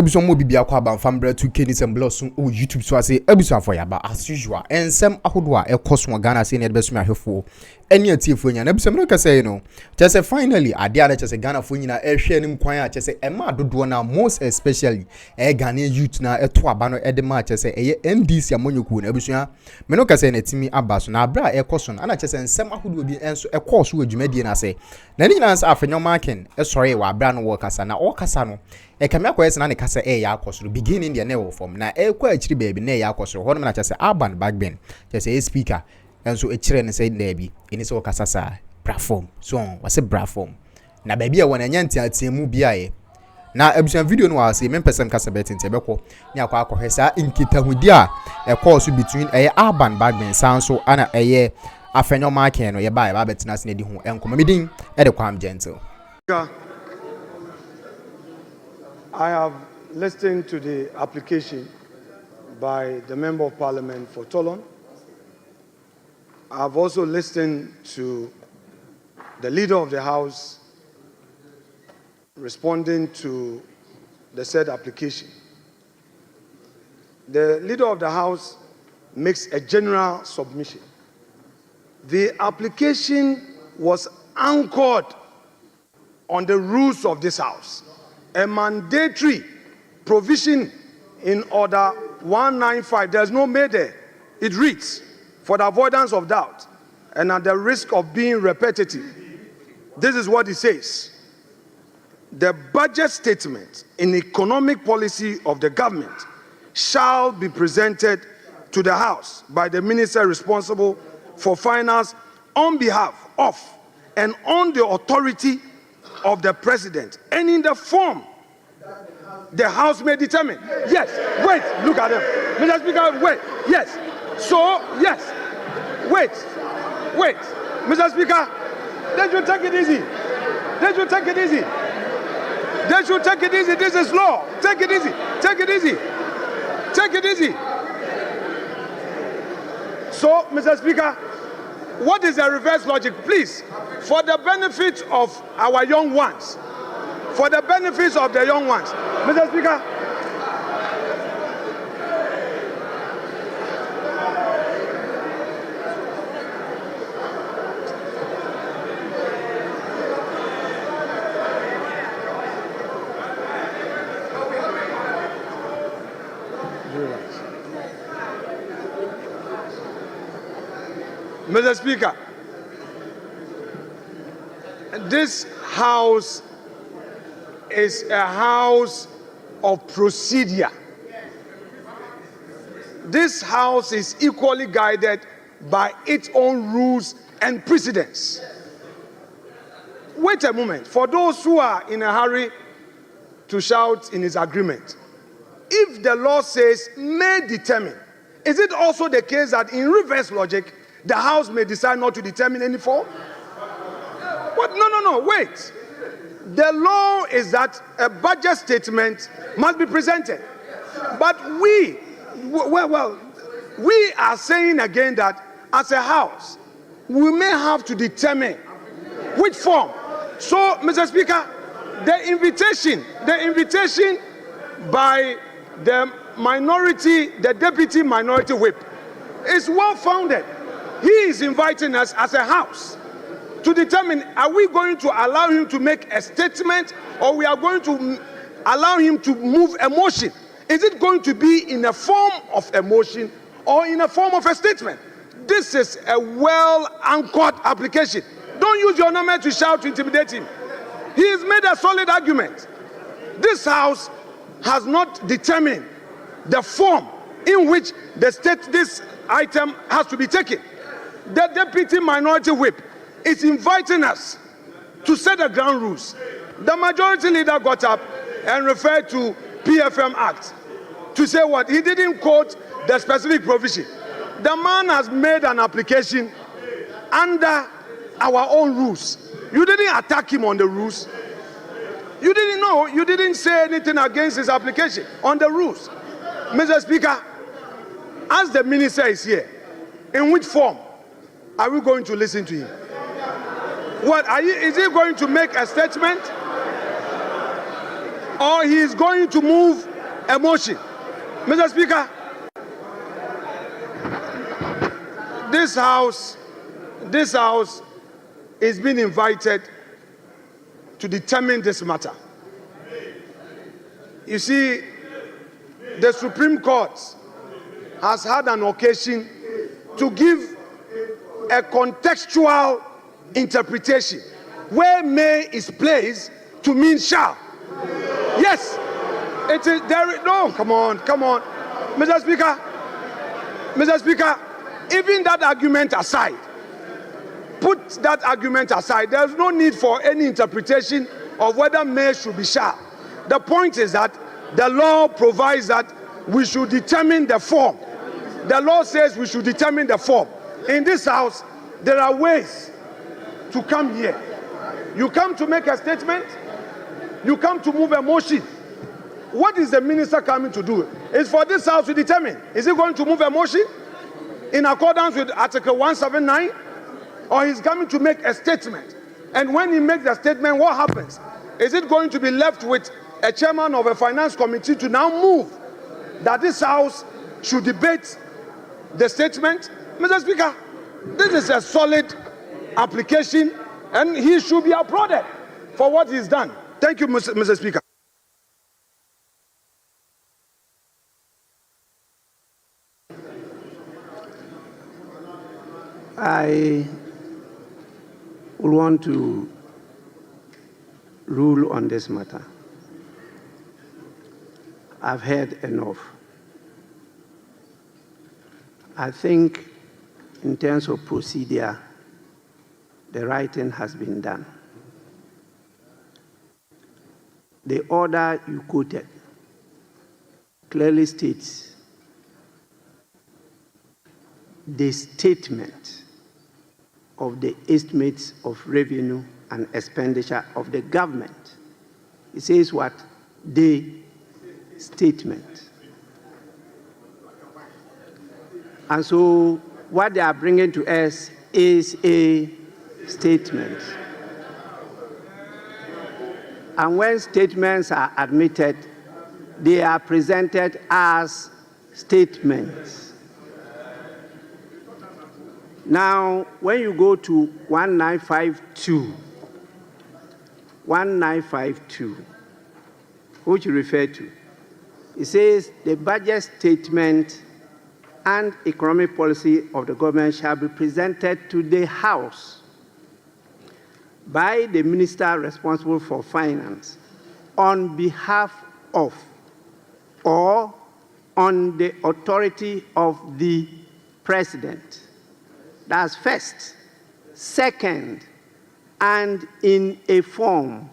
Ebiso mo bibia kwa ba fambre 2K ni semblo so o YouTube so ase ebiso afọ ya ba as usual ensem ahodo a ekoso Ghana se ne ebeso mi ahwefo eni atiefo nya na ebiso me kase no chese finally ade a chese Ghana fo nyina ehwe nim kwan a chese ema dodo na most especially Ghana youth na eto aba no ede ma chese eye MDC amonyoku na ebiso ya me no kase na timi aba so na abra ekoso na chese ensem ahodo bi enso ekoso adwumadie na se na ni nyina nsa Afenyo Markin esore wa abra no wo kasa na o kasa no Ekamia kwa yesina ne kasa ya akosoro beginning the never form na ekwa achiri baby na ya akosoro hono na chese Alban Bagbin chese speaker enso echire ne say na bi eni se okasa sa platform so wase platform na baby a wona nyanti atiemu biaye na ebusan video no wase me person kasa betin te beko ni akwa akohesa inkitahudi a ekoso between Alban Bagbin sanso ana Afenyo Markin no ye ba betina se na di hu enko medin e de kwam gentle. I have listened to the application by the Member of Parliament for Tolon. I have also listened to the Leader of the House responding to the said application. The Leader of the House makes a general submission. The application was anchored on the rules of this House. A mandatory provision in Order 195. There's no may there. It reads, for the avoidance of doubt and at the risk of being repetitive, this is what it says. The budget statement in economic policy of the government shall be presented to the House by the minister responsible for finance on behalf of and on the authority of the president, and in the form the House may determine. Yes, wait, look at them. Mr. Speaker, wait, yes. So, yes, wait. Mr. Speaker, they should take it easy. They should take it easy. They should take it easy. This is law. Take it easy. Take it easy. Take it easy. So, Mr. Speaker, what is the reverse logic? Please, for the benefit of our young ones, for the benefits of the young ones, Mr. Speaker, Mr. Speaker, this House is a house of procedure. This House is equally guided by its own rules and precedents. Wait a moment. For those who are in a hurry to shout in his agreement, if the law says may determine, is it also the case that in reverse logic, the House may decide not to determine any form? What? No, wait. The law is that a budget statement must be presented. But we are saying again that as a House, we may have to determine which form. So, Mr. Speaker, the invitation by the deputy minority whip is well founded. He is inviting us as a House to determine, are we going to allow him to make a statement, or we are going to allow him to move a motion? Is it going to be in a form of a motion or in a form of a statement? This is a well-anchored application. Don't use your number to shout to intimidate him. He has made a solid argument. This House has not determined the form in which this item has to be taken. The deputy minority whip is inviting us to set the ground rules. The majority leader got up and referred to PFM Act to say what? He didn't quote the specific provision. The man has made an application under our own rules. You didn't attack him on the rules. You didn't know. You didn't say anything against his application on the rules. Mr. Speaker, as the minister is here, in which form are we going to listen to him? Is he going to make a statement? Or he is going to move a motion. Mr. Speaker, this house is being invited to determine this matter. You see, the Supreme Court has had an occasion to give a contextual interpretation where may is placed to mean shall. Yes, it is there. No, come on, Mr. Speaker, even that argument aside, put that argument aside. There's no need for any interpretation of whether may should be shall. The point is that the law provides that we should determine the form. The law says we should determine the form. In this house, there are ways to come here. You come to make a statement, you come to move a motion. What is the minister coming to do? It's for this house to determine. Is he going to move a motion in accordance with Article 179? Or he's coming to make a statement? And when he makes the statement, what happens? Is it going to be left with a chairman of a finance committee to now move that this house should debate the statement? Mr. Speaker, this is a solid application and he should be applauded for what he's done. Thank you, Mr. Speaker. I would want to rule on this matter. I've heard enough. I think in terms of procedure, the right thing has been done. The order you quoted clearly states the statement of the estimates of revenue and expenditure of the government. It says what? The statement. And so what they are bringing to us is a statement. And when statements are admitted, they are presented as statements. Now, when you go to 1952, which you refer to, it says the budget statement and economic policy of the government shall be presented to the House by the minister responsible for finance on behalf of or on the authority of the president. That's first. Second, and in a form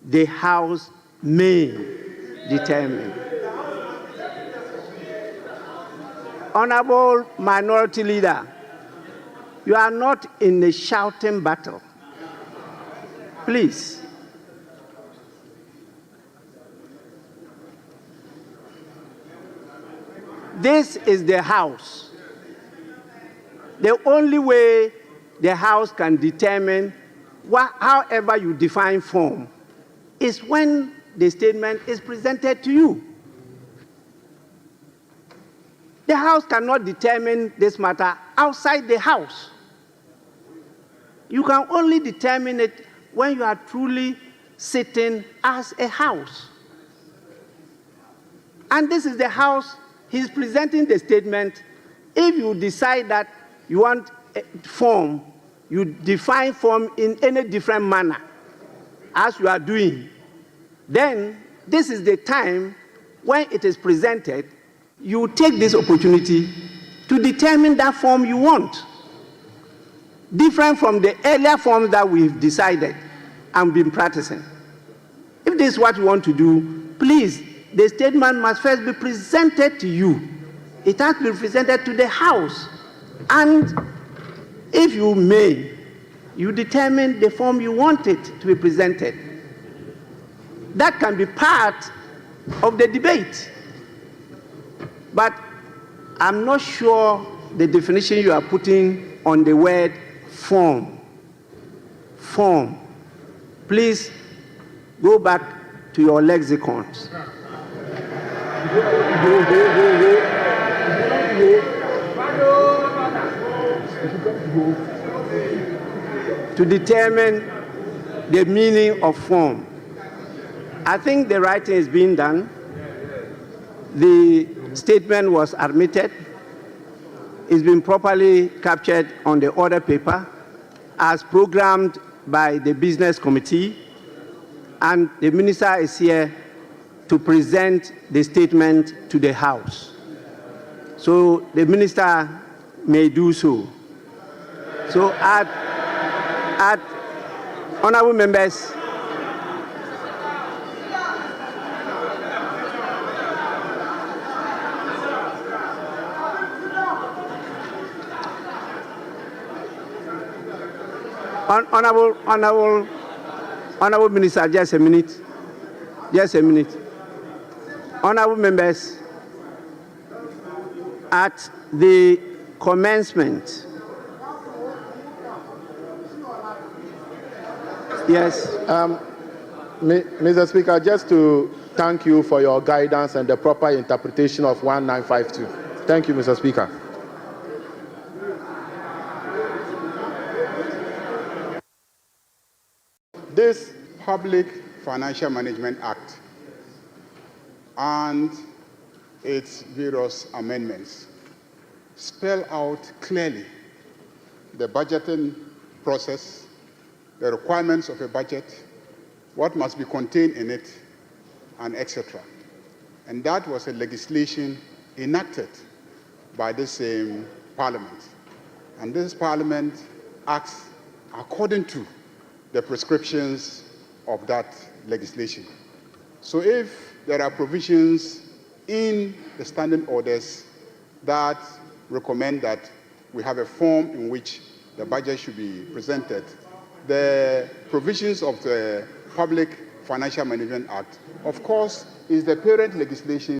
the House may determine. Honorable Minority Leader, you are not in a shouting battle. Please. This is the House. The only way the House can determine however you define form is when the statement is presented to you. The House cannot determine this matter outside the House. You can only determine it when you are truly sitting as a House. And this is the House. He's presenting the statement. If you decide that you want a form, you define form in any different manner as you are doing, then this is the time when it is presented, you take this opportunity to determine that form you want, different from the earlier forms that we've decided and been practicing. If this is what you want to do, please, the statement must first be presented to you. It has to be presented to the House. And if you may, you determine the form you want it to be presented. That can be part of the debate. But I'm not sure the definition you are putting on the word form. Form. Please go back to your lexicons. to determine the meaning of form. I think the writing is being done. The statement was admitted. It's been properly captured on the order paper as programmed by the business committee, and the minister is here to present the statement to the House. So the minister may do so. So honorable members, Honorable Minister, just a minute. Just a minute. Honorable members, at the commencement, yes. Mr. Speaker, just to thank you for your guidance and the proper interpretation of 1952. Thank you, Mr. Speaker. This Public Financial Management Act and its various amendments spell out clearly the budgeting process, the requirements of a budget, what must be contained in it, and etc. And that was a legislation enacted by the same Parliament. And this Parliament acts according to the prescriptions of that legislation. So if there are provisions in the standing orders that recommend that we have a form in which the budget should be presented, the provisions of the Public Financial Management Act, of course, is the parent legislation